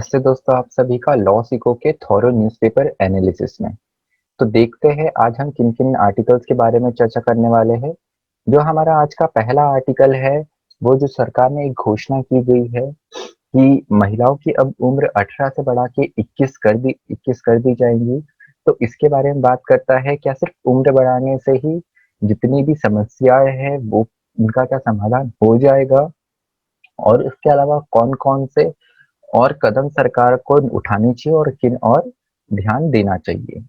नमस्ते दोस्तों, आप सभी का लॉ सीखो के थॉरो न्यूज़पेपर एनालिसिस में। तो देखते हैं आज हम किन-किन आर्टिकल्स के बारे में चर्चा करने वाले हैं। जो हमारा आज का पहला आर्टिकल है, वो जो सरकार ने एक घोषणा की गई है कि महिलाओं की अब उम्र 18 से बढ़ा के 21 कर दी जाएँगी। तो इसके बारे में बात करता है, क्या सिर्फ उम्र बढ़ाने से ही जितनी भी समस्याएँ हैं वो उनका क्या समाधान हो जाएगा? और इसके अलावा कौन-कौन से और कदम सरकार को उठाने चाहिए और किन और ध्यान देना चाहिए।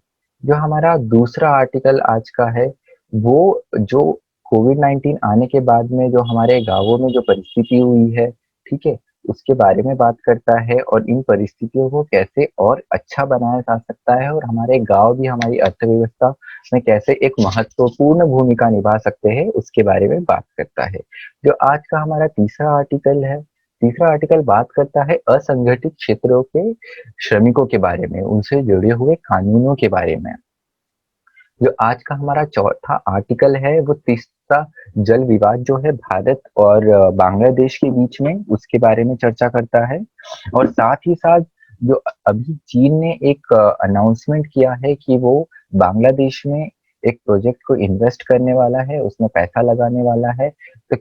जो हमारा दूसरा आर्टिकल आज का है, वो जो कोविड-19 आने के बाद में जो हमारे गाँवों में जो परिस्थिति हुई है, ठीक है? उसके बारे में बात करता है और इन परिस्थितियों को कैसे और अच्छा बनाया जा सकता है और हमारे गाँव भी हमारी अर्थव्यवस्था में कैसे एक महत्वपूर्ण भूमिका निभा सकते हैं, उसके बारे में बात करता है। जो आज का हमारा तीसरा आर्टिकल बात करता है असंगठित क्षेत्रों के श्रमिकों के बारे में, उनसे जुड़े हुए कानूनों के बारे में। जो आज का हमारा चौथा आर्टिकल है, वो तीसरा जल विवाद जो है भारत और बांग्लादेश के बीच में, उसके बारे में चर्चा करता है। और साथ ही साथ जो अभी चीन ने एक अनाउंसमेंट किया है कि वो बांग्लादेश में एक प्रोजेक्ट को इन्वेस्ट करने वाला है, उसमें पैसा लगाने वाला है। तो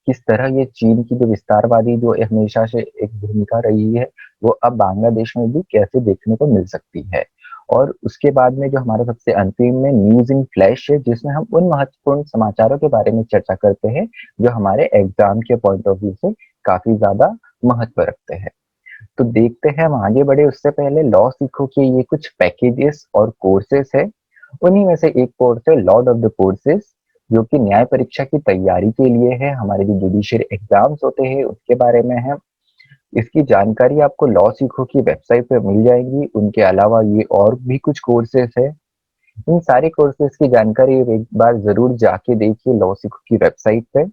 किस तरह ये चीन की जो विस्तारवादी जो हमेशा से एक भूमिका रही है, वो अब बांग्लादेश में भी कैसे देखने को मिल सकती है। और उसके बाद में जो हमारा सबसे अंतिम में न्यूज़ इन फ्लैश है, जिसमें हम उन महत्वपूर्ण समाचारों के बारे में चर्चा करते हैं, जो हमारे एग्ज़ाम के पॉइंट ऑफ व्यू से काफ़ी ज़्यादा महत्व रखते हैं। तो देखते हैं हम आगे बढ़े उससे पहले लॉ सीखो के ये कुछ पैकेजेस और कोर्सेस है। उन्हीं में से एक कोर्स है लॉर्ड ऑफ द कोर्सेस, जो कि न्याय परीक्षा की तैयारी के लिए है। हमारे जो जुडिशियल एग्ज़ाम्स होते हैं, उसके बारे में है। इसकी जानकारी आपको लॉ सीखो की वेबसाइट पे मिल जाएगी। उनके अलावा ये और भी कुछ कोर्सेस है। इन सारे कोर्सेस की जानकारी एक बार ज़रूर जाके देखिए लॉ सीखो की वेबसाइट पे।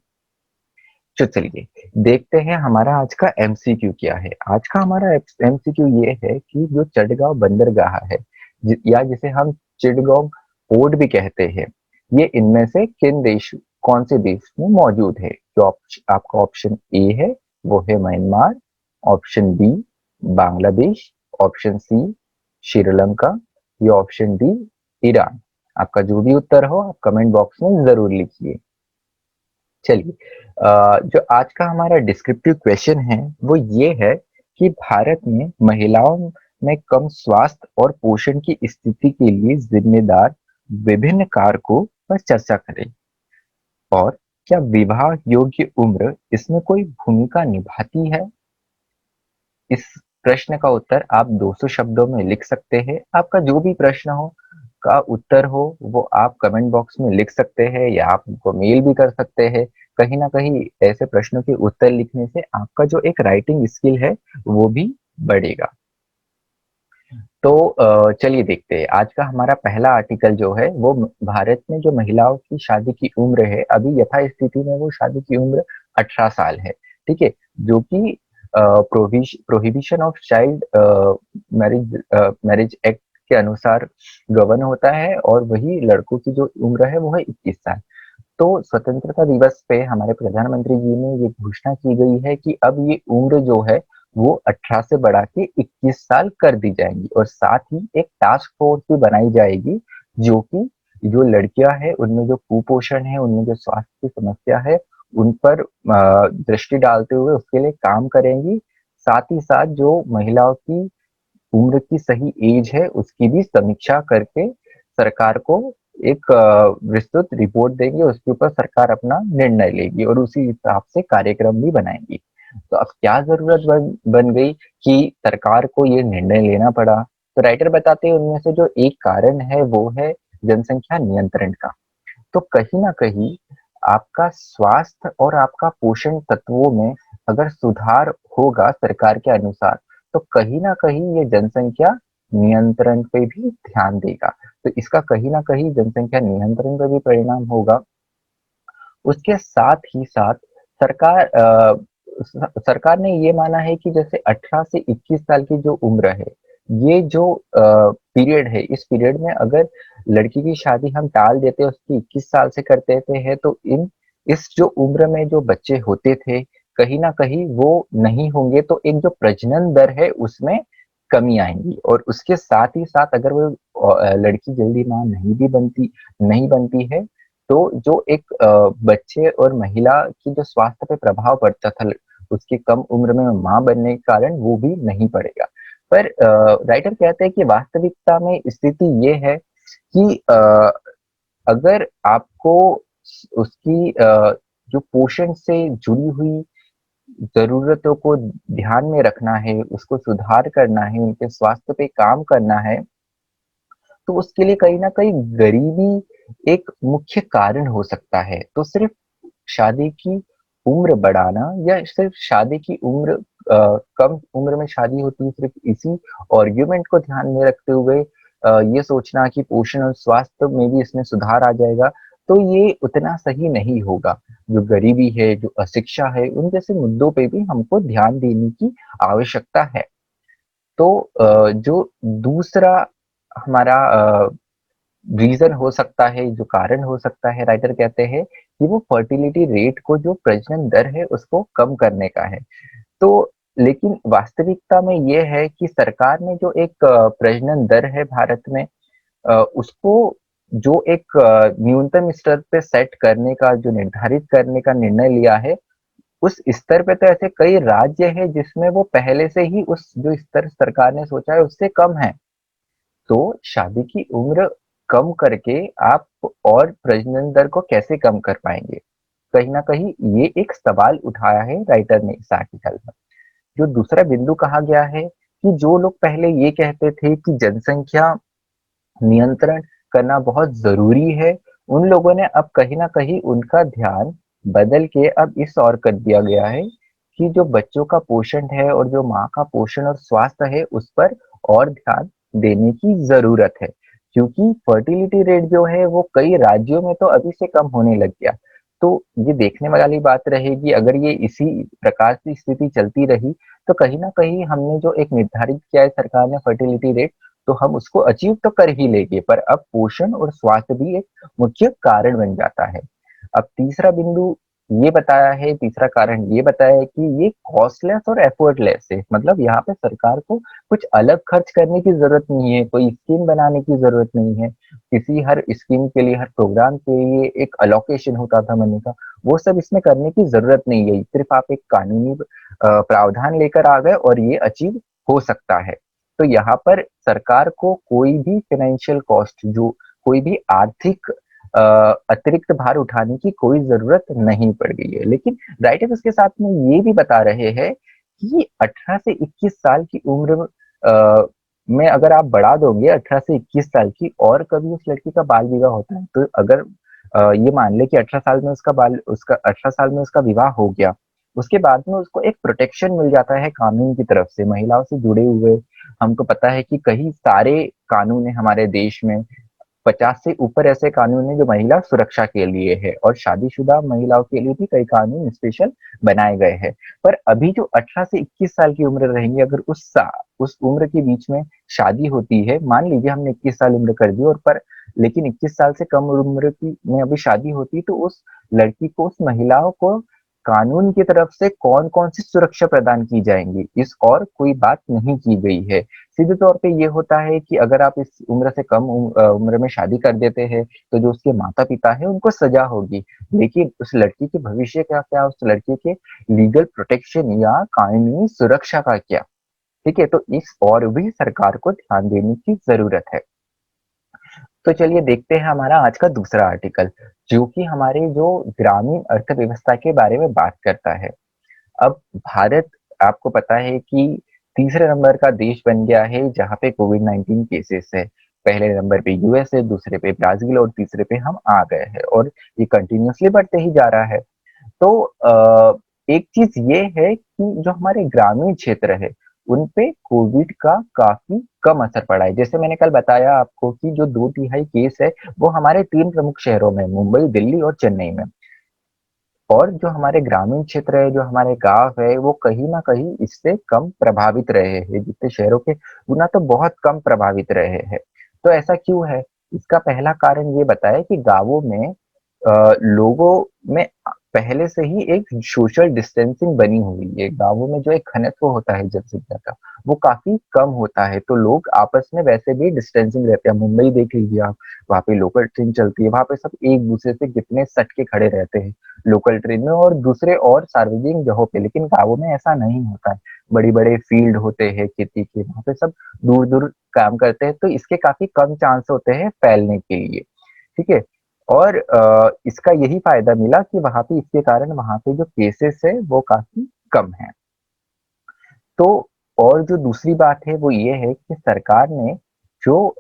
तो चलिए देखते हैं हमारा आज का एमसीक्यू क्या है। आज का हमारा एमसीक्यू ये है कि जो चटगांव बंदरगाह है, या जिसे हम चिटगांव पोर्ट भी कहते हैं, ये इनमें से कौन से देश में मौजूद है? जो आपका ऑप्शन ए है, वो है Myanmar. Option B Bangladesh. Option C Sri Lanka. या ऑप्शन डी ईरान। आपका जो भी उत्तर हो आप कमेंट बॉक्स में जरूर लिखिए। चलिए, जो आज का हमारा डिस्क्रिप्टिव क्वेश्चन है, वो ये है कि भारत में महिलाओं में कम स्वास्थ्य और पोषण की स्थिति के लिए जिम्मेदार विभिन्न कारकों पर चर्चा करें। और क्या विवाह योग्य उम्र इसमें कोई भूमिका निभाती है? इस प्रश्न का उत्तर आप 200 शब्दों में लिख सकते हैं। आपका जो भी प्रश्न हो का उत्तर हो, वो आप कमेंट बॉक्स में लिख सकते हैं या आप उनको मेल भी कर सकते हैं। कहीं ना कहीं ऐसे प्रश्नों के उत्तर लिखने से आपका जो एक राइटिंग स्किल है, वो भी बढ़ेगा। तो चलिए देखते हैं आज का हमारा पहला आर्टिकल जो है, वो भारत में जो महिलाओं की शादी की उम्र है, अभी यथास्थिति में वो शादी की उम्र 18 साल है। ठीक है, जो कि prohibition of child marriage act के अनुसार गवर्न होता है, और वही लड़कों की जो उम्र है वो है 21 साल। तो स्वतंत्रता दिवस पे हमारे प्रधानमंत्री जी ने ये घोषणा की गई है कि अब ये उम्र जो है वो 18 से बढ़ा के 21 साल कर दी जाएगी, और साथ ही एक टास्क फोर्स भी बनाई जाएगी, जो कि जो लड़कियां हैं उनमें जो कुपोषण है, उनमें जो स्वास्थ्य की समस्या है, उन पर दृष्टि डालते हुए उसके लिए काम करेंगी। साथ ही साथ जो महिलाओं की उम्र की सही एज है, उसकी भी समीक्षा करके सरकार को एक विस्तृत रिपोर्ट देंगे, उसके ऊपर सरकार अपना निर्णय लेगी और उसी हिसाब से कार्यक्रम भी बनाएगी। तो अब क्या जरूरत बन गई कि सरकार को ये निर्णय लेना पड़ा? तो राइटर बताते हैं उनमें से जो एक कारण है, वो है जनसंख्या नियंत्रण का। तो कहीं ना कहीं आपका स्वास्थ्य और आपका पोषण तत्वों में अगर सुधार होगा सरकार के अनुसार, तो कहीं ना कहीं ये जनसंख्या नियंत्रण पे भी ध्यान देगा। तो इसका कहीं ना कहीं जनसंख्या नियंत्रण पर भी परिणाम होगा। उसके साथ ही साथ सरकार सरकार ने ये माना है कि जैसे 18 से 21 साल की जो उम्र है, ये जो पीरियड है, इस पीरियड में अगर लड़की की शादी हम टाल देते हैं, उसकी 21 साल से कर देते हैं, तो इन इस जो उम्र में जो बच्चे होते थे, कहीं न कहीं वो नहीं होंगे तो एक जो प्रजनन दर है उसमें कमी आएँगी और उसके साथ ही साथ अगर वो लड़की जल्दी माँ नहीं बनती है, तो जो एक बच्चे और महिला की जो स्वास्थ्य पे प्रभाव पड़ता था उसकी कम उम्र में माँ बनने के कारण वो भी नहीं पड़ेगा। पर राइटर कहते हैं कि वास्तविकता में स्थिति ये है कि अगर आपको उसकी जो पोषण से जुड़ी हुई ज़रूरतों को ध्यान में रखना है, उसको सुधार करना है, उनके स्वास्थ्य पे काम करना है, तो उसके लिए कहीं न कहीं गरीबी एक मुख्य कारण हो सकता है। तो सिर्फ़ शादी की उम्र बढ़ाना या सिर्फ़ शादी की उम्र कम उम्र में शादी होती है सिर्फ़ इसी आर्ग्यूमेंट को ध्यान में रखते हुए ये सोचना कि पोषण और स्वास्थ्य में भी इसमें सुधार आ जाएगा, तो ये उतना सही नहीं होगा। जो गरीबी है, जो अशिक्षा है, उन जैसे मुद्दों पे भी हमको ध्यान देने की आवश्यकता है। तो जो दूसरा हमारा रीज़न हो सकता है, जो कारण हो सकता है राइटर कहते हैं कि वो फर्टिलिटी रेट को जो प्रजनन दर है उसको कम करने का है। तो लेकिन वास्तविकता में ये है कि सरकार ने जो एक प्रजनन दर है भारत में उसको जो एक न्यूनतम स्तर पे सेट करने का जो निर्धारित करने का निर्णय लिया है, उस स्तर पे तो ऐसे कई राज्य हैं जिसमें वो पहले से ही उस जो स्तर सरकार ने सोचा है उससे कम है। तो शादी की उम्र कम करके आप और प्रजनन दर को कैसे कम कर पाएँगे? कहीं न कहीं ये एक सवाल उठाया है राइटर ने इस आर्टिकल में। जो दूसरा बिंदु कहा गया है कि जो लोग पहले ये कहते थे कि जनसंख्या नियंत्रण करना बहुत ज़रूरी है, उन लोगों ने अब कहीं न कहीं उनका ध्यान बदल के अब इस ओर कर दिया गया है कि जो बच्चों का पोषण है और जो माँ का पोषण और स्वास्थ्य है, उस पर और ध्यान देने की ज़रूरत है। क्योंकि फर्टिलिटी रेट जो है वो कई राज्यों में तो अभी से कम होने लग गया। तो ये देखने वाली बात रहेगी अगर ये इसी प्रकार की स्थिति चलती रही, तो कहीं न कहीं हमने जो एक निर्धारित किया है सरकार ने फर्टिलिटी रेट तो हम उसको अचीव तो कर ही लेंगे, पर अब पोषण और स्वास्थ्य भी एक मुख्य कारण बन जाता है। अब तीसरा कारण ये बताया है कि ये कॉस्टलेस और एफर्टलेस है। मतलब यहाँ पे सरकार को कुछ अलग खर्च करने की ज़रूरत नहीं है, कोई स्कीम बनाने की ज़रूरत नहीं है। किसी हर स्कीम के लिए, हर प्रोग्राम के लिए एक एलोकेशन होता था मनी का, वो सब इसमें करने की ज़रूरत नहीं है। सिर्फ़ आप एक कानूनी प्रावधान लेकर आ गए और ये अचीव हो सकता है। तो यहाँ पर सरकार को कोई भी फाइनेंशियल कॉस्ट जो कोई भी आर्थिक अतिरिक्त भार उठाने की कोई ज़रूरत नहीं पड़ गई है। लेकिन राइटर उसके साथ में ये भी बता रहे हैं कि 18 से 21 साल की उम्र में अगर आप बढ़ा दोगे 18 से 21 साल की और कभी उस लड़की का बाल विवाह होता है, तो अगर ये मान लें कि 18 साल में उसका विवाह हो गया, उसके बाद में उसको एक प्रोटेक्शन मिल जाता है कानून की तरफ से, महिलाओं से जुड़े हुए हमको पता है कि कई सारे कानून हैं हमारे देश में, 50 से ऊपर ऐसे कानून हैं जो महिला सुरक्षा के लिए है और शादीशुदा महिलाओं के लिए भी कई कानून स्पेशल बनाए गए हैं। पर अभी जो 18 से 21 साल की उम्र रहेंगी अगर उस उम्र के बीच में शादी होती है, मान लीजिए हमने 21 साल उम्र कर दी और पर लेकिन 21 साल से कम उम्र की में अभी शादी होती तो उस लड़की को, उस महिलाओं को कानून की तरफ से कौन-कौन सी सुरक्षा प्रदान की जाएँगी, इस और कोई बात नहीं की गई है। सीधे तौर पे ये होता है कि अगर आप इस उम्र से कम उम्र में शादी कर देते हैं, तो जो उसके माता-पिता हैं, उनको सज़ा होगी। लेकिन उस लड़की के भविष्य का क्या, उस लड़के के लीगल प्रोटेक्शन या कानूनी सुरक्षा का क्या? ठीक है? तो इस और भी सरकार को ध्यान देने की ज़रूरत है। तो चलिए देखते हैं हमारा आज का दूसरा आर्टिकल, जो कि हमारे जो ग्रामीण अर्थव्यवस्था के बारे में बात करता है। अब भारत आपको पता है कि तीसरे नंबर का देश बन गया है जहाँ पे कोविड-19 केसेस है। पहले नंबर पे यूएस है, दूसरे पे ब्राज़ील और तीसरे पे हम आ गए हैं और ये कंटिन्यूअसली बढ़ते ही जा रहा है। तो एक चीज़ ये है कि जो हमारे ग्रामीण क्षेत्र है, उन पे कोविड का काफ़ी कम असर पड़ा है। जैसे मैंने कल बताया आपको कि जो 2 तिहाई केस है, वो हमारे 3 प्रमुख शहरों में मुंबई, दिल्ली और चेन्नई में। और जो हमारे ग्रामीण क्षेत्र है, जो हमारे गाँव है, वो कहीं न कहीं इससे कम प्रभावित रहे हैं, जितने शहरों के गुना तो बहुत कम प्रभावित रहे हैं। तो ऐसा क्यों है? इसका पहला कारण ये बताएँ कि गाँवों में लोगों में पहले से ही एक सोशल डिस्टेंसिंग बनी हुई है। गाँवों में जो एक घनत्व होता है जनसंख्या का, वो काफ़ी कम होता है, तो लोग आपस में वैसे भी डिस्टेंसिंग रहते हैं। मुंबई देख लीजिए आप, वहाँ पे लोकल ट्रेन चलती है, वहाँ पे सब एक-दूसरे से कितने सट के खड़े रहते हैं, लोकल ट्रेन में और दूसरे और सार्वजनिक जगहों पे। लेकिन गाँवों में ऐसा नहीं होता है। बड़े-बड़े फील्ड होते हैं खेती के, वहाँ पे सब दूर-दूर काम करते हैं, तो इसके काफ़ी कम चांस होते हैं फैलने के लिए, ठीक है? और इसका यही फ़ायदा मिला कि वहाँ पे इसके कारण वहाँ पे जो केसेस है वो काफ़ी कम हैं। तो और जो दूसरी बात है वो ये है कि सरकार ने जो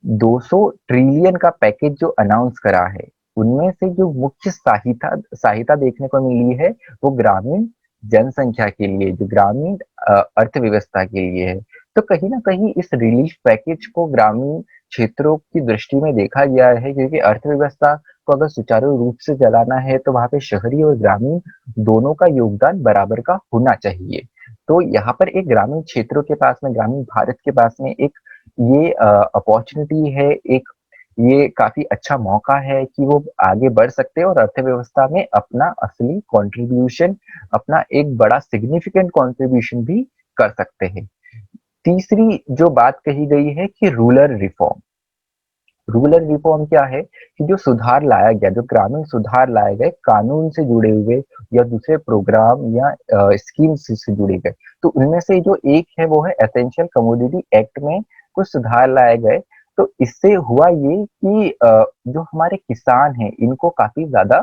200 ट्रिलियन का पैकेज जो अनाउंस करा है, उनमें से जो मुख्य सहायता सहायता देखने को मिली है, वो ग्रामीण जनसंख्या के लिए, जो ग्रामीण अर्थव्यवस्था के लिए है। तो कहीं न कहीं इस रिलीफ पैकेज को ग्रामीण क्षेत्रों की दृष्टि में देखा गया है, क्योंकि अर्थव्यवस्था को अगर सुचारू रूप से चलाना है, तो वहाँ पे शहरी और ग्रामीण दोनों का योगदान बराबर का होना चाहिए। तो यहाँ पर एक ग्रामीण क्षेत्रों के पास में, ग्रामीण भारत के पास में एक ये अपॉर्च्युनिटी है, एक ये काफ़ी अच्छा मौका है कि वो आगे बढ़ सकते हैं और अर्थव्यवस्था में अपना असली कॉन्ट्रिब्यूशन, अपना एक बड़ा सिग्निफिकेंट कॉन्ट्रिब्यूशन भी कर सकते हैं। तीसरी जो बात कही गई है कि रूरल रिफॉर्म क्या है कि जो सुधार लाया गया, जो ग्रामीण सुधार लाए गए कानून से जुड़े हुए या दूसरे प्रोग्राम या स्कीम से जुड़े गए, तो उनमें से जो एक है वो है एसेंशियल कमोडिटी एक्ट में कुछ सुधार लाए गए। तो इससे हुआ ये कि जो हमारे किसान हैं इनको काफी ज्यादा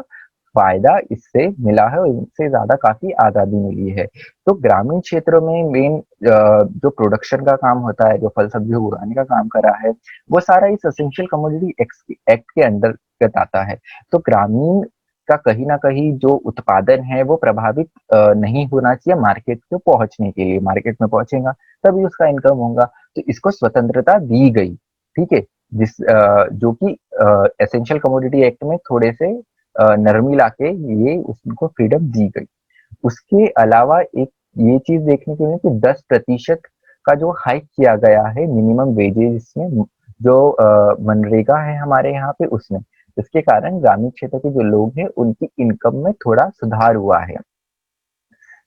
फायदा इससे मिला है और इनसे ज्यादा काफी आजादी मिली है। तो ग्रामीण क्षेत्रों में मेन जो प्रोडक्शन का काम होता है, जो फल सब्जी उगाने का काम करा है, वो सारा इस एसेंशियल कमोडिटी एक्ट के अंतर्गत आता है। तो ग्रामीण का कहीं न कहीं जो उत्पादन है वो प्रभावित नहीं होना चाहिए मार्केट को पहुँचने के लिए। मार्केट में पहुँचेगा तभी उसका इनकम होगा। तो इसको स्वतंत्रता दी गई, ठीक है? जो कि एसेंशियल कमोडिटी एक्ट में थोड़े से नरमी लाके ये उसको फ्रीडम दी गई। उसके अलावा एक ये चीज़ देखने को मिली कि 10% का जो हाइक किया गया है मिनिमम वेजेस में, जो मनरेगा है हमारे यहाँ पे उसमें। इसके कारण ग्रामीण क्षेत्र के जो लोग हैं उनकी इनकम में थोड़ा सुधार हुआ है,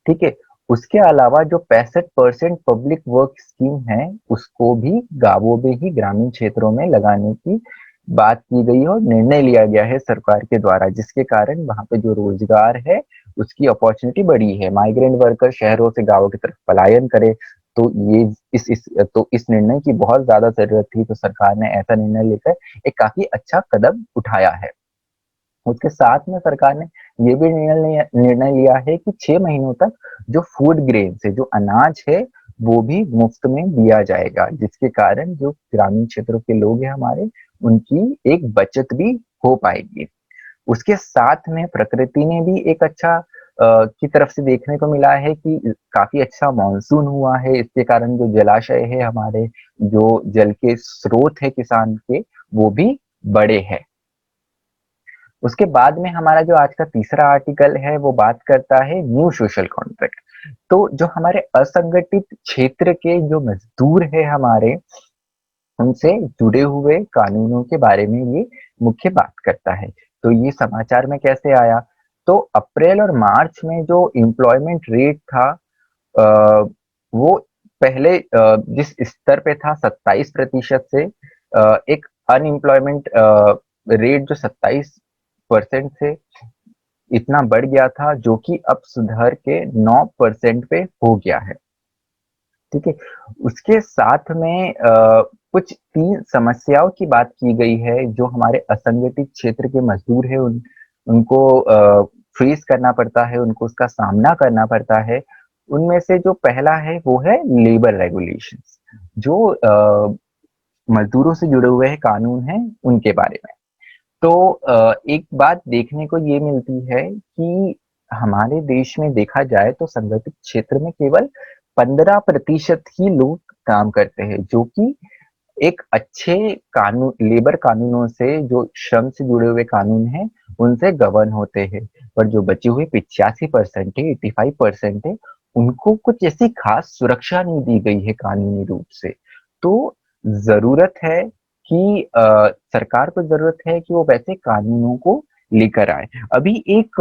ठीक है? उसके अलावा जो 65% पब्लिक वर्क स्कीम है, उसको भी गाँवों में ही ग्रामीण क्षेत्रों में लगाने की बात की गई है और निर्णय लिया गया है सरकार के द्वारा, जिसके कारण वहाँ पे जो रोजगार है, उसकी अपॉर्चुनिटी बढ़ी है। माइग्रेंट वर्कर शहरों से गाँवों की तरफ पलायन करे, तो ये इस निर्णय की बहुत ज़्यादा ज़रूरत थी, तो सरकार ने ऐसा निर्णय लेकर एक काफ़ी अच्छा कदम उठाया है। उसके साथ में सरकार ने ये भी निर्णय लिया है कि 6 महीनों तक जो फूड ग्रेन्स है, जो अनाज है, वो भी मुफ्त में दिया जाएगा, जिसके कारण जो ग्रामीण क्षेत्रों के लोग हैं हमारे, उनकी एक बचत भी हो पाएगी। उसके साथ में प्रकृति ने भी एक अच्छा की तरफ से देखने को मिला है कि काफ़ी अच्छा मानसून हुआ है, इसके कारण जो जलाशय है हमारे, जो जल के स्रोत है किसान के, वो भी बड़े हैं। उसके बाद में हमारा जो आज का तीसरा आर्टिकल है वो बात करता है न्यू सोशल कॉन्ट्रैक्ट। तो जो हमारे असंगठित क्षेत्र के जो मजदूर है हमारे, उनसे जुड़े हुए कानूनों के बारे में ये मुख्य बात करता है। तो ये समाचार में कैसे आया? तो अप्रैल और मार्च में जो एम्प्लॉयमेंट रेट था, अ, वो पहले जिस स्तर पे था 27% से एक अनएम्प्लॉयमेंट रेट जो 27% से इतना बढ़ गया था, जो कि अब सुधर के 9% पे हो गया है, ठीक है? उसके साथ में कुछ 3 समस्याओं की बात की गई है, जो हमारे असंगठित क्षेत्र के मजदूर हैं उनको फेस करना पड़ता है, उनको उसका सामना करना पड़ता है। उनमें से जो पहला है वो है लेबर रेगुलेशंस, जो मज़दूरों से जुड़े हुए हैं कानून हैं, उनके बारे में। तो एक बात देखने को ये मिलती है कि हमारे देश में देखा जाए तो संगठित क्षेत्र में केवल 15% ही लोग काम करते हैं, जो कि एक अच्छे कानून, लेबर कानूनों से, जो श्रम से जुड़े हुए कानून हैं, उनसे गवर्न होते हैं। पर जो बचे हुए 85% है, 85% है, उनको कुछ ऐसी खास सुरक्षा नहीं दी गई है कानूनी रूप से। तो ज़रूरत है कि सरकार को ज़रूरत है कि वो वैसे कानूनों को लेकर आए। अभी एक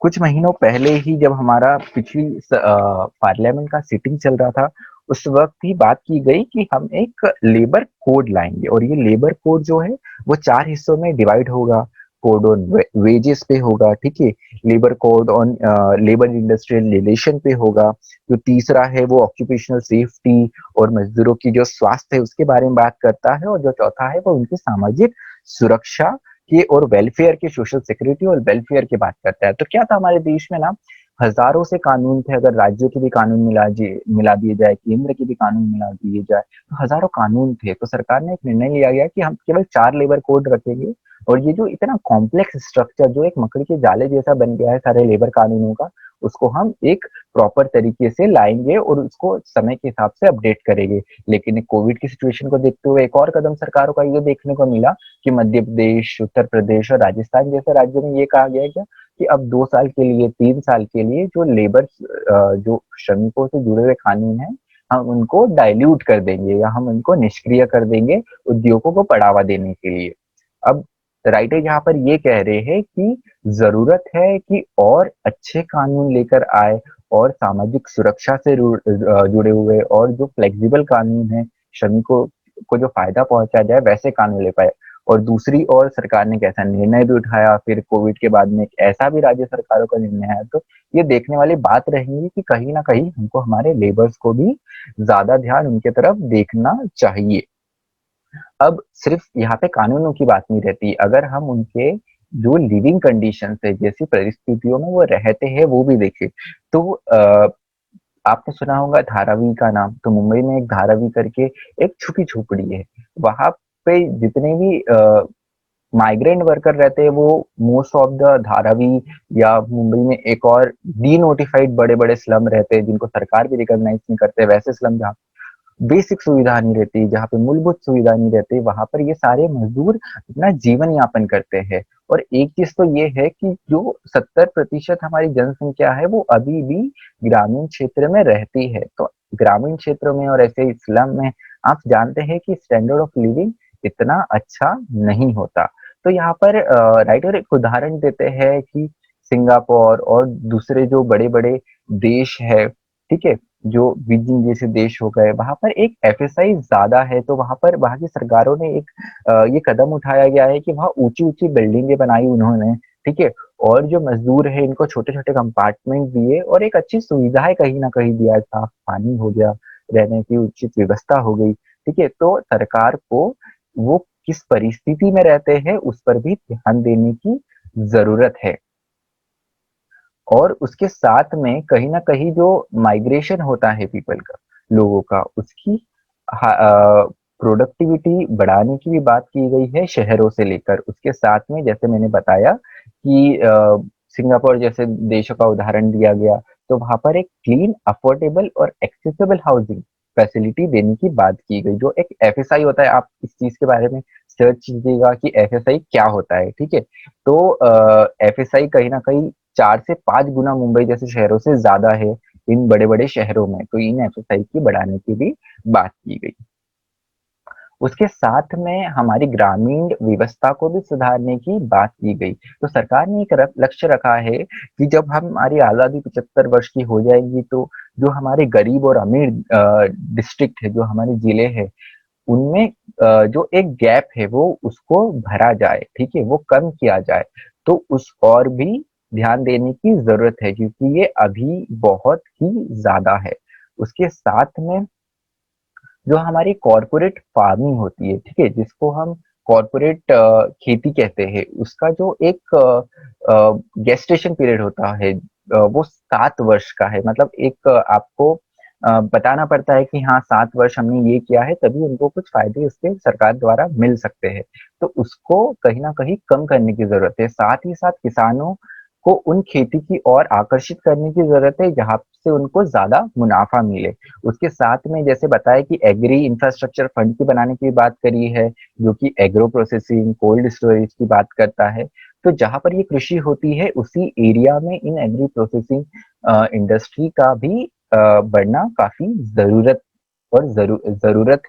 कुछ महीनों पहले ही जब हमारा पिछली पार्लियामेंट का सिटिंग चल रहा था, उस वक़्त ही बात की गई कि हम एक लेबर कोड लाएँगे और ये लेबर कोड जो है वो 4 हिस्सों में डिवाइड होगा। कोड ऑन वेजेस पे होगा, ठीक है? Labour code on labour industrial relation पे होगा। जो तीसरा है वो ऑक्यूपेशनल सेफ्टी और मज़दूरों की जो स्वास्थ्य है उसके बारे में बात करता है, और जो चौथा है वो उनकी सामाजिक सुरक्षा के और वेलफेयर के, सोशल सिक्योरिटी और वेलफेयर की बात करता है। तो क्या था, हमारे देश में ना हज़ारों से कानून थे, अगर राज्यों के भी कानून मिला दिए जाए, केंद्र के भी कानून मिला दिए जाए, तो हज़ारों कानून थे। तो सरकार ने एक निर्णय लिया गया कि हम केवल 4 लेबर कोड रखेंगे, और ये जो इतना कॉम्प्लेक्स स्ट्रक्चर जो एक मकड़ी के जाले जैसा बन गया है सारे लेबर कानूनों का, उसको हम एक प्रॉपर तरीके से लाएँगे और उसको समय के हिसाब से अपडेट करेंगे। लेकिन कोविड की सिचुएशन को देखते हुए एक और कदम सरकारों का ये देखने को मिला कि मध्य प्रदेश, उत्तर प्रदेश और राजस्थान जैसे राज्यों में ये कहा गया है क्या कि अब 2 साल के लिए, 3 साल के लिए जो जो श्रमिकों से जुड़े हुए कानून हैं, हम उनको डाइल्यूट कर देंगे या हम उनको निष्क्रिय कर देंगे उद्योगों को बढ़ावा देने के लिए। अब राइटर यहाँ पर ये कह रहे हैं कि ज़रूरत है कि और अच्छे कानून लेकर आए, और सामाजिक सुरक्षा से जुड़े हुए और जो फ्लेक्सिबल कानून है, श्रमिकों को जो फ़ायदा पहुँचाया जाए वैसे कानून ले पाए। और दूसरी ओर सरकार ने एक ऐसा निर्णय भी उठाया, फिर कोविड के बाद में एक ऐसा भी राज्य सरकारों का निर्णय आया, तो ये देखने वाली बात रहेगी कि कहीं न कहीं हमको हमारे लेबर्स को भी ज़्यादा ध्यान उनके तरफ देखना चाहिए। अब सिर्फ यहाँ पे कानूनों की बात नहीं रहती, अगर हम उनके जो लिविंग कंडीशंस है, जैसी परिस्थितियों में वो रहते हैं, वो भी देखें। तो आपने सुना होगा धारावी का नाम, तो मुंबई में एक धारावी करके एक छोटी झोपड़ी है। वहाँ पे जितने भी माइग्रेंट वर्कर रहते हैं, वो मोस्ट ऑफ द धारावी या मुंबई में एक और डीनोटिफाइड बड़े-बड़े स्लम रहते हैं, जिनको सरकार भी रिकॉग्नाइज़ नहीं करते, वैसे स्लम जहाँ बेसिक सुविधा नहीं रहती, जहाँ पे मूलभूत सुविधा नहीं रहती, वहाँ पर ये सारे मज़दूर अपना जीवन यापन करते हैं। और एक चीज़ तो ये है कि जो 70% हमारी जनसंख्या है, वो अभी भी ग्रामीण क्षेत्र में रहती है। तो ग्रामीण क्षेत्रों में और ऐसे स्लम में आप जानते हैं कि स्टैंडर्ड ऑफ लिविंग इतना अच्छा नहीं होता। तो यहाँ पर राइटर एक उदाहरण देते हैं कि सिंगापुर और दूसरे जो बड़े-बड़े देश है, ठीक है? जो बीजिंग जैसे देश हो गए, वहाँ पर एक एफएसआई ज़्यादा है, तो वहाँ पर वहाँ की सरकारों ने एक ये कदम उठाया गया है कि वहाँ ऊँची-ऊँची बिल्डिंगें बनाई उन्होंने, ठीक है? और जो मज़दूर हैं, इनको छोटे-छोटे कंपार्टमेंट दिए और एक अच्छी सुविधाएँ कहीं न कहीं दिया, साफ पानी हो गया, रहने की उचित व्यवस्था हो गई, ठीक है? तो सरकार को वो किस परिस्थिति में रहते हैं, उस पर भी ध्यान देने की ज़रूरत है। और उसके साथ में कहीं न कहीं जो माइग्रेशन होता है पीपल का, लोगों का, उसकी प्रोडक्टिविटी बढ़ाने की भी बात की गई है शहरों से लेकर। उसके साथ में जैसे मैंने बताया कि सिंगापुर जैसे देशों का उदाहरण दिया गया, तो वहाँ पर एक क्लीन, अफोर्डेबल और एक्सेसिबल हाउसिंग फैसिलिटी देने की बात की गई। जो एक एफएसआई होता है, आप इस चीज़ के बारे में सर्च कीजिएगा कि एफएसआई क्या होता है, ठीक है? तो एफएसआई कहीं न कहीं 4 से 5 गुना मुंबई जैसे शहरों से ज़्यादा है, इन बड़े-बड़े शहरों में, तो इन एफएसआई की बढ़ाने की भी बात की गई। उसके साथ में हमारी ग्रामीण व्यवस्था को भी सुधारने की बात की गई। तो सरकार ने एक लक्ष्य रखा है कि जब हमारी आज़ादी 75 वर्ष की हो जाएगी, तो जो हमारे गरीब और अमीर डिस्ट्रिक्ट है, जो हमारे जिले हैं, उनमें जो एक गैप है वो उसको भरा जाए, ठीक है? वो कम किया जाए। तो उस और भी ध्यान देने की ज़रूरत है, क्योंकि ये अभी बहुत ही ज़्यादा है। उसके साथ में जो हमारी कॉर्पोरेट फार्मिंग होती है, ठीक है? जिसको हम कॉर्पोरेट खेती कहते हैं, उसका जो एक गेस्टेशन पीरियड होता है, वो 7 वर्ष का है। मतलब एक आपको बताना पड़ता है कि हाँ, 7 वर्ष हमने ये किया है, तभी उनको कुछ फ़ायदे उसके सरकार द्वारा मिल सकते हैं। तो उसको कहीं न कहीं कम करने की ज़रूरत है। साथ ही साथ किसानों को उन खेती की ओर आकर्षित करने की ज़रूरत है, जहाँ से उनको ज़्यादा मुनाफ़ा मिले। उसके साथ में जैसे बताया कि एग्री इंफ्रास्ट्रक्चर फंड की बनाने की बात करी है, जो कि एग्रो प्रोसेसिंग, कोल्ड स्टोरेज की बात करता है। तो जहाँ पर ये कृषि होती है, उसी एरिया में इन एग्री प्रोसेसिंग इंडस्ट्री का भी बढ़ना काफ़ी ज़रूरत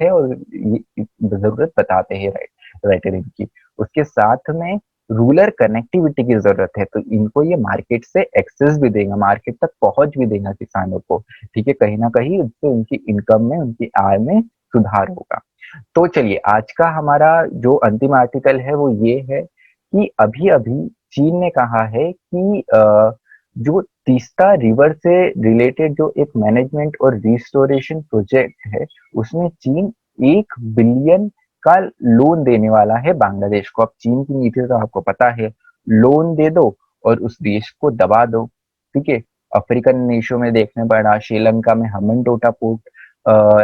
है, और ये ज़रूरत बताते हैं राइटर इनकी। उसके साथ में रूरल कनेक्टिविटी की जरूरत है, तो इनको ये मार्केट से एक्सेस भी देगा, मार्केट तक पहुंच भी देगा किसानों को। ठीक है, कहीं ना कहीं उससे उनकी इनकम में, उनकी आय में सुधार होगा। तो चलिए, आज का हमारा जो अंतिम आर्टिकल है वो ये है कि अभी अभी चीन ने कहा है कि जो तीस्ता रिवर से रिलेटेड जो एक मैनेजमेंट और रिस्टोरेशन प्रोजेक्ट है, उसमें चीन 1 बिलियन का लोन देने वाला है बांग्लादेश को। अब चीन की नीति तो आपको पता है, लोन दे दो और उस देश को दबा दो। ठीक है, अफ्रीकन देशों में देखने पड़ा, श्रीलंका में हम्बनटोटा पोर्ट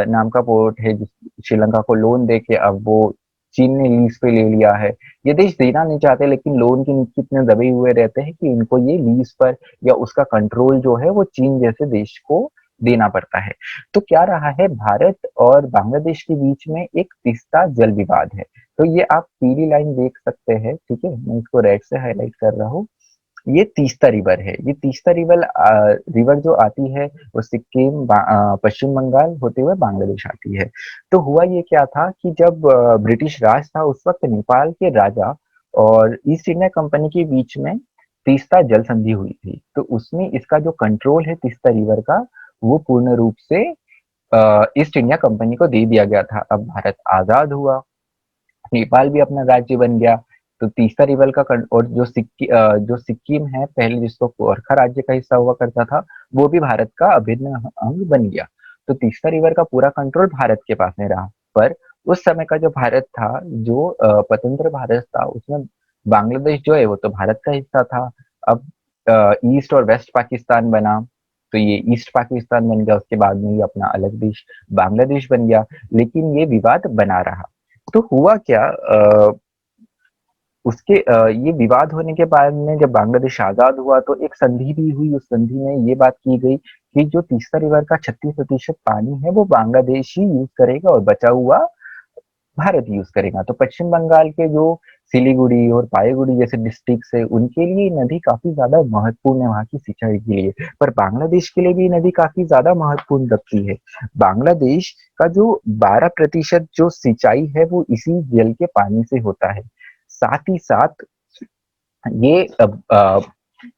नाम का पोर्ट है, श्रीलंका को लोन दे के अब वो चीन ने लीज पे ले लिया है। ये देश देना नहीं चाहते, लेकिन लोन के नीचे इतने दबे हुए रहते हैं कि इनको ये लीज पर या उसका कंट्रोल जो है वो चीन जैसे देश को देना पड़ता है। तो क्या रहा है, भारत और बांग्लादेश के बीच में एक तीस्ता जल विवाद है। तो ये आप पीली लाइन देख सकते हैं, ठीक है, मैं इसको रेड से हाईलाइट कर रहा हूँ। ये तीस्ता रिवर है। ये तीस्ता रिवर जो आती है वो सिक्किम, पश्चिम बंगाल होते हुए बांग्लादेश आती है। तो हुआ ये क्या था कि जब ब्रिटिश राज था, उस वक्त नेपाल के राजा और ईस्ट इंडिया कंपनी के बीच में तीस्ता जल संधि हुई थी। तो उसमें इसका जो कंट्रोल है तीस्ता रिवर का, वो पूर्ण रूप से ईस्ट इंडिया कंपनी को दे दिया गया था। अब भारत आजाद हुआ, नेपाल भी अपना राज्य बन गया, तो तीसरा रिवर का और जो सिक्किम है पहले जिसको गोरखा राज्य का हिस्सा हुआ करता था, वो भी भारत का अभिन्न अंग बन गया। तो तीसरा रिवर का पूरा कंट्रोल भारत के पास में रहा। पर उस समय का जो भारत था, जो स्वतंत्र भारत था, उसमें बांग्लादेश जो है वो तो भारत का हिस्सा था। अब ईस्ट और वेस्ट पाकिस्तान बना, तो ये ईस्ट पाकिस्तान बन गया, उसके बाद में ये अपना अलग देश बांग्लादेश बन गया। लेकिन ये विवाद बना रहा। तो हुआ क्या, ये विवाद होने के बाद में जब बांग्लादेश आजाद हुआ तो एक संधि भी हुई। उस संधि में ये बात की गई कि जो तीस्ता रिवर का 36% पानी है वो बांग्लादेश ही यूज करेगा और बचा हुआ भारत यूज करेगा। तो पश्चिम बंगाल के जो सिलीगुड़ी और पायगुड़ी जैसे डिस्ट्रिक्ट है, उनके लिए नदी काफी ज्यादा महत्वपूर्ण है वहां की सिंचाई के लिए। पर बांग्लादेश के लिए भी नदी काफी ज्यादा महत्वपूर्ण रखती है। बांग्लादेश का जो 12% जो सिंचाई है वो इसी जल के पानी से होता है। साथ ही साथ ये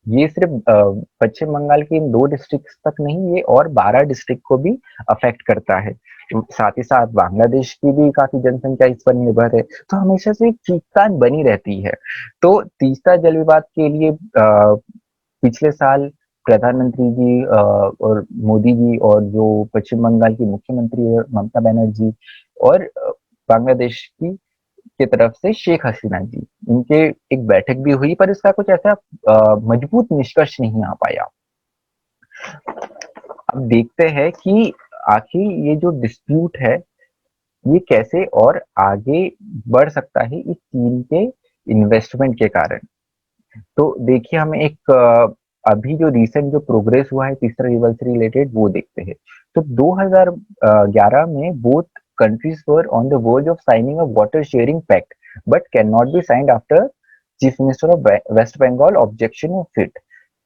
ये सिर्फ पश्चिम बंगाल के इन 2 डिस्ट्रिक्ट तक नहीं, ये और 12 डिस्ट्रिक्ट को भी अफेक्ट करता है। तो साथ ही साथ बांग्लादेश की भी काफी जनसंख्या इस पर निर्भर है, तो हमेशा से एक खींचतान बनी रहती है। तो तीसरा जल विवाद के लिए पिछले साल प्रधानमंत्री जी और मोदी जी और जो पश्चिम बंगाल की मुख्यमंत्री है ममता बनर्जी और बांग्लादेश की तरफ से शेख हसीना जी, इनके एक बैठक भी हुई, पर इसका कुछ ऐसा मजबूत निष्कर्ष नहीं आ पाया। अब देखते हैं कि आखिर ये जो डिस्प्यूट है ये कैसे और आगे बढ़ सकता है इस चीन के इन्वेस्टमेंट के कारण। तो देखिए, हमें एक अभी जो रिसेंट जो प्रोग्रेस हुआ है तीसरा रिवर से रिलेटेड वो देखते हैं। तो 2011 में both countries were on the verge of signing a water sharing pact but cannot be signed after chief minister of West Bengal objection of it.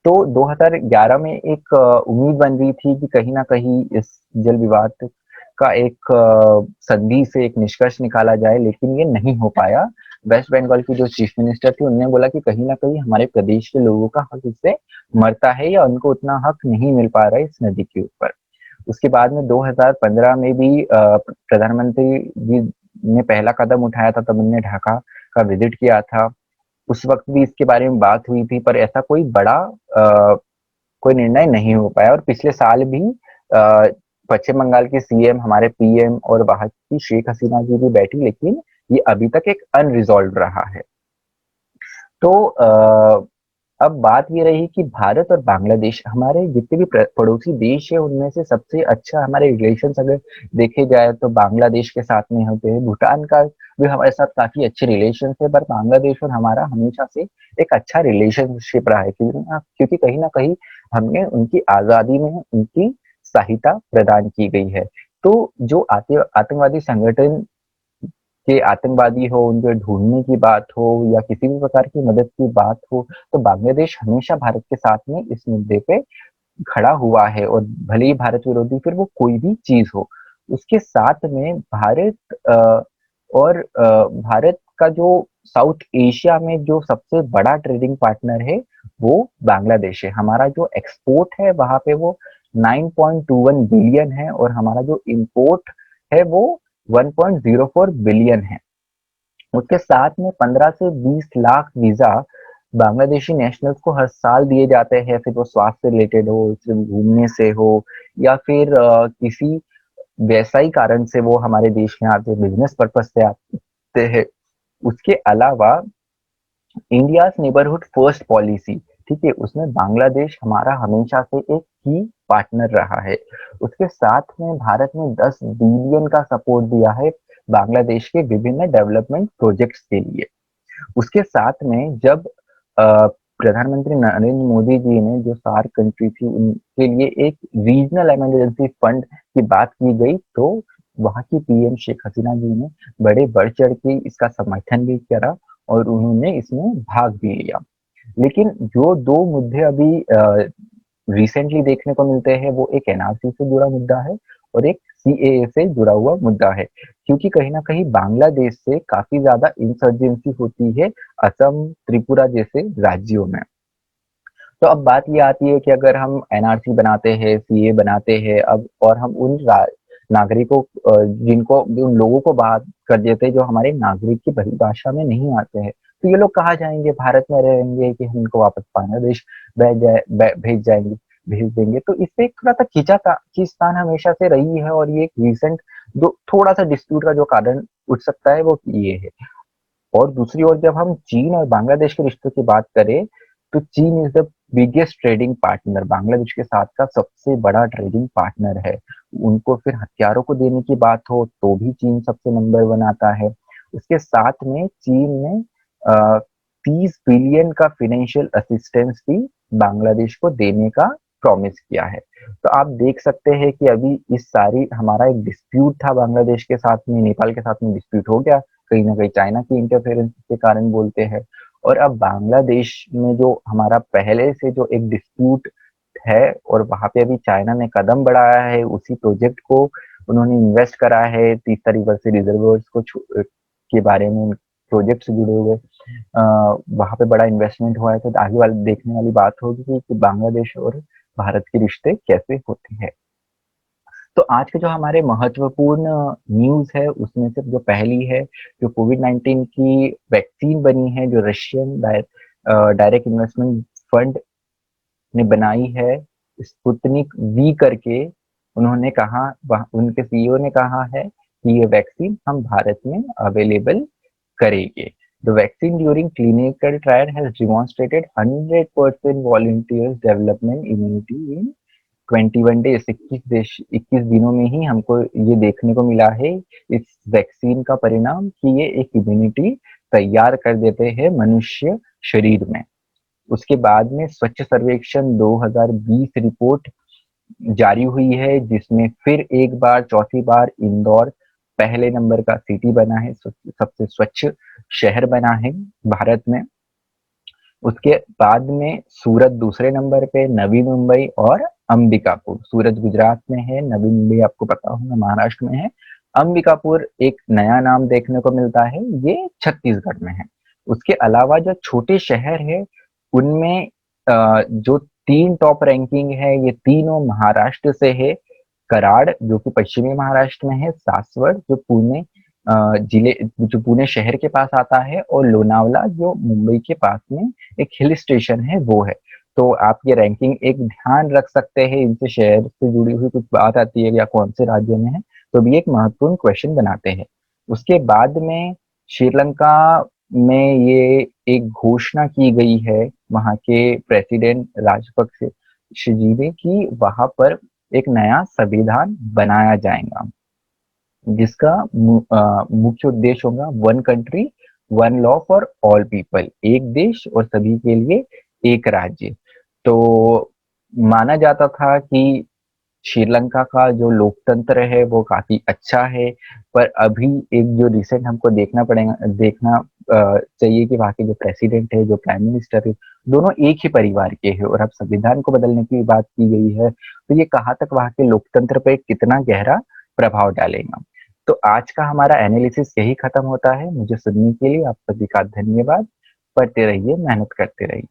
तो 2011 में एक उम्मीद बन रही थी कि कहीं ना कहीं इस जल विवाद का एक संधि से एक निष्कर्ष निकाला जाए, लेकिन ये नहीं हो पाया। वेस्ट बंगाल की जो चीफ मिनिस्टर थी उन्होंने बोला कि कहीं ना कहीं हमारे प्रदेश के लोगों का हक इससे मरता है या उनको उतना हक नहीं मिल पा रहा है इस नदी के ऊपर। उसके बाद में 2015 में भी प्रधानमंत्री जी ने पहला कदम उठाया था, तब उन्होंने ढाका का विजिट किया था। उस वक्त भी इसके बारे में बात हुई थी, पर ऐसा कोई बड़ा कोई निर्णय नहीं हो पाया। और पिछले साल भी पश्चिम बंगाल के सीएम, हमारे पीएम और वहां की शेख हसीना जी भी बैठी, लेकिन ये अभी तक एक अनरिजॉल्व रहा है। तो अब बात ये रही कि भारत और बांग्लादेश हमारे जितने भी पड़ोसी देश है उनमें से सबसे अच्छा हमारे रिलेशंस अगर देखे जाए तो बांग्लादेश के साथ में होते हैं। भूटान का भी हमारे साथ काफी अच्छे रिलेशन है, पर बांग्लादेश और हमारा हमेशा से एक अच्छा रिलेशनशिप रहा है, क्योंकि कहीं ना कहीं हमने उनकी आजादी में उनकी सहायता प्रदान की गई है। तो जो आतंकवादी संगठन के आतंकवादी हो, उनके ढूंढने की बात हो या किसी भी प्रकार की मदद की बात हो, तो बांग्लादेश हमेशा भारत के साथ में इस मुद्दे पे खड़ा हुआ है। और भले ही भारत विरोधी फिर वो कोई भी चीज हो, उसके साथ में भारत का जो साउथ एशिया में जो सबसे बड़ा ट्रेडिंग पार्टनर है वो बांग्लादेश है। हमारा जो एक्सपोर्ट है वहां पे वो 9.21 बिलियन है और हमारा जो इंपोर्ट है वो 1.04 बिलियन है। उसके साथ में 15 से 20 लाख वीजा बांग्लादेशी नेशनल्स को हर साल दिए जाते हैं, फिर वो स्वास्थ्य से रिलेटेड हो, सिर्फ घूमने से हो, या फिर किसी व्यवसायिक कारण से वो हमारे देश में आते, बिजनेस पर्पज से आते हैं। उसके अलावा इंडिया नेबरहुड फर्स्ट पॉलिसी, ठीक है, उसमें बांग्लादेश हमारा हमेशा से एक की पार्टनर रहा है। उसके साथ में भारत ने 10 बिलियन का सपोर्ट दिया है बांग्लादेश के विभिन्न डेवलपमेंट प्रोजेक्ट्स के लिए। उसके साथ में जब प्रधानमंत्री नरेंद्र मोदी जी ने जो सार्क कंट्री थी उनके लिए एक रीजनल इमरजेंसी फंड की बात की गई, तो वहां की पीएम शेख हसीना जी ने बड़े बढ़ चढ़ के इसका समर्थन भी करा और उन्होंने इसमें भाग भी लिया। लेकिन जो दो मुद्दे अभी रिसेंटली देखने को मिलते हैं वो एक एनआरसी से जुड़ा मुद्दा है और एक सीएए से जुड़ा हुआ मुद्दा है, क्योंकि कहीं ना कहीं बांग्लादेश से काफी ज्यादा इंसर्जेंसी होती है असम, त्रिपुरा जैसे राज्यों में। तो अब बात ये आती है कि अगर हम एनआरसी बनाते हैं, सीए बनाते हैं, अब और हम उन नागरिकों जिनको उन लोगों को बात कर देते हैं जो हमारे नागरिक की परिभाषा में नहीं आते हैं, तो ये लोग कहाँ जाएंगे? भारत में रहेंगे कि हम इनको वापस बांग्लादेश भेज देंगे? तो इससे एक थोड़ा सा खींचतान हमेशा से रही है और ये एक रिसेंट जो थोड़ा सा डिस्प्यूट का जो कारण उठ सकता है वो ये है। और दूसरी ओर जब हम चीन और बांग्लादेश के रिश्तों की बात करें, तो चीन is the biggest trading partner, Bangladesh के साथ का सबसे बड़ा ट्रेडिंग पार्टनर है। उनको फिर हथियारों को देने की बात हो तो भी चीन सबसे नंबर 1 आता है। उसके साथ में चीन ने 30 बिलियन का फाइनेंशियल असिस्टेंस भी बांग्लादेश को देने का प्रॉमिस किया है। तो आप देख सकते हैं कि अभी इस सारी हमारा एक डिस्प्यूट था बांग्लादेश के साथ में, नेपाल के साथ में डिस्प्यूट हो गया, कहीं ना कहीं चाइना की इंटरफेरेंस के कारण बोलते हैं। और अब बांग्लादेश में जो हमारा पहले से जो एक डिस्प्यूट है और वहां पे अभी चाइना ने कदम बढ़ाया है, उसी प्रोजेक्ट को उन्होंने इन्वेस्ट करा है 30 रिवर से रिजर्वर्स को के बारे में, प्रोजेक्ट से जुड़े हुए वहां पे बड़ा इन्वेस्टमेंट हुआ है। तो आगे वाली देखने वाली बात होगी कि बांग्लादेश और भारत के रिश्ते कैसे होते हैं। तो आज के जो हमारे महत्वपूर्ण न्यूज है उसमें से जो पहली है, जो कोविड-19 की वैक्सीन बनी है, जो रशियन डायरेक्ट इन्वेस्टमेंट फंड ने बनाई है, स्पुतनिक वी करके, उन्होंने कहा, उनके सीईओ ने कहा है कि ये वैक्सीन हम भारत में अवेलेबल करेंगे। The vaccine during clinical trial has demonstrated 100% volunteers development immunity in 21 days, 21 दिनों में ही हमको ये देखने को मिला है इस वैक्सीन का परिणाम कि ये एक इम्यूनिटी तैयार कर देते हैं मनुष्य शरीर में। उसके बाद में स्वच्छ सर्वेक्षण 2020 रिपोर्ट जारी हुई है, जिसमें फिर एक बार, चौथी बार इंदौर पहले नंबर का सिटी बना है, सबसे स्वच्छ शहर बना है भारत में। उसके बाद में सूरत दूसरे नंबर पे, नवी मुंबई और अंबिकापुर। सूरत गुजरात में है, नवी मुंबई आपको पता होगा महाराष्ट्र में है, अंबिकापुर एक नया नाम देखने को मिलता है, ये छत्तीसगढ़ में है। उसके अलावा जो छोटे शहर है उनमें जो 3 टॉप रैंकिंग है, ये तीनों महाराष्ट्र से है। कराड़ जो कि पश्चिमी महाराष्ट्र में है, सासवड़ जो पुणे शहर के पास आता है, और लोनावला जो मुंबई के पास में एक हिल स्टेशन है वो है। तो आप ये रैंकिंग एक ध्यान रख सकते हैं, इनसे शहर से जुड़ी हुई कुछ बात आती है या कौन से राज्य में है तो भी एक महत्वपूर्ण क्वेश्चन बनाते हैं। उसके बाद में श्रीलंका में ये एक घोषणा की गई है वहां के प्रेसिडेंट राजपक्षे जी ने कि वहां पर एक नया संविधान बनाया जाएगा, जिसका मुख्य उद्देश्य होगा one country one law for all people, एक देश और सभी के लिए एक राज्य। तो माना जाता था कि श्रीलंका का जो लोकतंत्र है वो काफी अच्छा है, पर अभी एक जो रिसेंट हमको देखना चाहिए कि वहाँ के जो प्रेसिडेंट है, जो प्राइम मिनिस्टर है, दोनों एक ही परिवार के हैं और अब संविधान को बदलने की बात की गई है, तो ये कहाँ तक वहाँ के लोकतंत्र पे कितना गहरा प्रभाव डालेगा। तो आज का हमारा एनालिसिस यही खत्म होता है। मुझे सुनने के लिए आप सभी का धन्यवाद। पढ़ते रहिए, मेहनत करते रहिए।